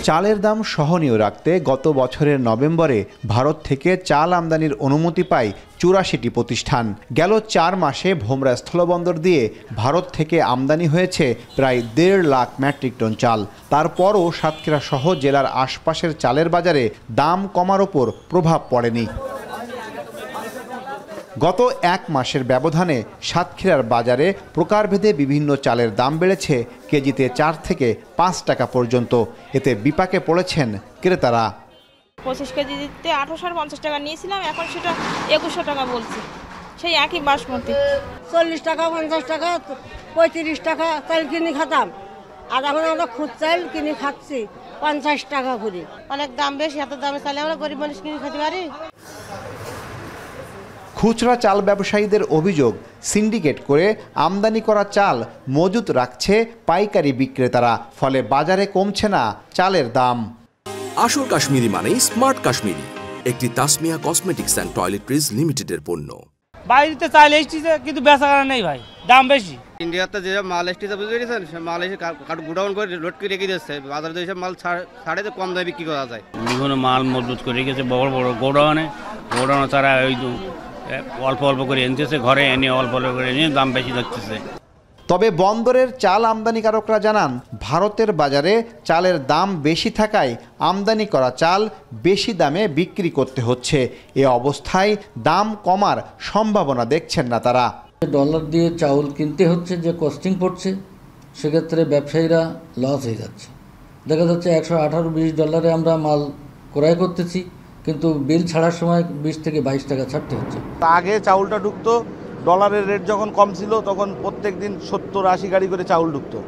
চালের দাম সহনীয় রাখতে গত বছরের নভেম্বরে ভারত থেকে চাল আমদানির অনুমতি পায় ৮৪টি প্রতিষ্ঠান। গেল ৪ মাসে ভোমরা স্থলবন্দর দিয়ে ভারত থেকে আমদানি হয়েছে প্রায় ১.৫ লাখ মেট্রিক টন চাল। তারপরও সাতক্ষীরা সহ জেলার আশপাশের চালের বাজারে দাম কমার ওপর প্রভাব পড়েনি। গত ১ মাসের ব্যবধানে সাতক্ষীরার বাজারে প্রকারভেদে বিভিন্ন চালের দাম বেড়েছে কেজিতে ৪ থেকে ৫ টাকা পর্যন্ত। এতে বিপাকে পড়েছেন ক্রেতারা। ২৫ কেজি দিতে ১৮৫০ টাকা নিয়েছিলাম, এখন সেটা ২১০০ টাকা বলছে। সেই একই বাসমতি ৪০ টাকা ৫০ টাকা ৩৫ টাকা চাল কিনে খাতাম, আর এখন আমরা খুদ চাল কিনে খাচ্ছি ৫০ টাকা করে। অনেক দাম বেশি, এত দামে চালে আমরা গরিব মানুষ কিনে খেতে পারি। খুচরা চাল ব্যবসায়ীদের অভিযোগ, সিন্ডিকেট করে আমদানি করা চাল মজুত রাখছে পাইকারি বিক্রেতারা, ফলে বাজারে কমছে না চালের দাম। আসল কাশ্মীরি মানেই স্মার্ট কাশ্মীরি, একটি তাসমিয়া কসমেটিক্স অ্যান্ড টয়লেট্রিজ লিমিটেডের পণ্য। বাইরেতে চাল এসেছে কিন্তু বেচা কেনা নেই ভাই, দাম বেশি। ইন্ডিয়াতে যে মাল এসেছে বুঝতে পেরেছেন, সে মাল এসে কারো গুডাউন করে লোড করে রেখে দিচ্ছে, বাজারে যেসব মাল ছাড়ে কম দামে বিক্রি করা যায়। বিভিন্ন মাল মজবুত করে রেখেছে বড় বড় গোডাউনে তারা ওই অল্প অল্প করে এনেছে, ঘরে এনে অল্প অল্প করে এনে দাম বেশি যাচ্ছে। তবে বন্দরের চাল আমদানিকারকরা জানান, ভারতের বাজারে চালের দাম বেশি থাকায় আমদানি করা চাল বেশি দামে বিক্রি করতে হচ্ছে। এ অবস্থায় দাম কমার সম্ভাবনা দেখছেন না তারা। ডলার দিয়ে চাউল কিনতে হচ্ছে, যে কস্টিং পড়ছে, সেক্ষেত্রে ব্যবসায়ীরা লস হয়ে যাচ্ছে। দেখা যাচ্ছে ১১৮-২০ ডলারে আমরা মাল ক্রয় করতেছি, কিন্তু বিল ছাড়ার সময় ২০ থেকে ২২ টাকা ছাড়তে হচ্ছে। আগে চাউলটা ঢুকতো, ডলারের রেট যখন কম ছিল তখন প্রত্যেক দিন ৭০-৮০ গাড়ি করে চাউল ঢুকতো।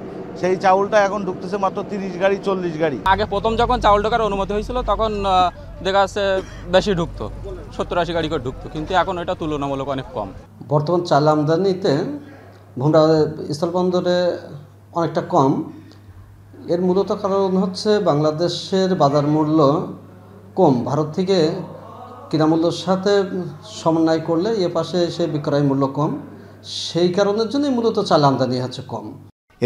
সেই চাউলটা এখন ঢুকতেছে মাত্র ৩০ গাড়ি ৪০ গাড়ি। আগে প্রথম যখন চাউল ঢোকার অনুমতি হয়েছিল তখন দেখা যাচ্ছে বেশি ঢুকতো, ৭০-৮০ গাড়ি করে ঢুকতো, কিন্তু এখন এটা তুলনামূলক অনেক কম। বর্তমান চাল আমদানিতে ভোমরা স্থলবন্দরে অনেকটা কম। এর মূলত কারণ হচ্ছে বাংলাদেশের বাজার মূল্য কম, ভারত থেকে কিনামূল্যের সাথে সমন্বয় করলে এ পাশে এসে বিক্রয় মূল্য কম, সেই কারণের জন্যই মূলত চাল আমদানি হচ্ছে কম।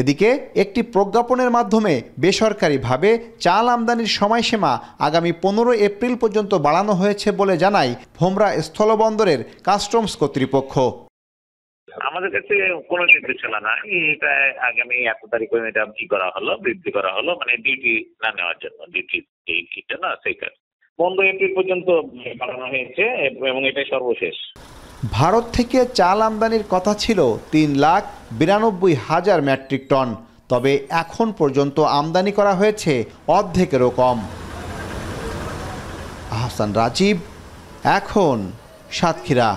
এদিকে একটি প্রজ্ঞাপনের মাধ্যমে বেসরকারিভাবে চাল আমদানির সময়সীমা আগামী ১৫ এপ্রিল পর্যন্ত বাড়ানো হয়েছে বলে জানায় ভোমরা স্থলবন্দরের কাস্টমস কর্তৃপক্ষ। আমাদের কাছে কোনো নির্দেশনা নাই, এটা আগামী এত তারিখ এটা করা হলো, বৃদ্ধি করা হলো, মানে ডিউটি না নেওয়ার জন্য, ডিউটিটা না সেই কাজ 15 এপ্রিল পর্যন্ত বাড়ানো হয়েছে এবং এটাই সর্বশেষ। ভারত থেকে চাল আমদানির কথা ছিল ৩,৯২,০০০ মেট্রিক টন, তবে এখন পর্যন্ত আমদানি করা হয়েছে অর্ধেকেরও কম। আহসান রাজীব, এখন সাতক্ষীরা।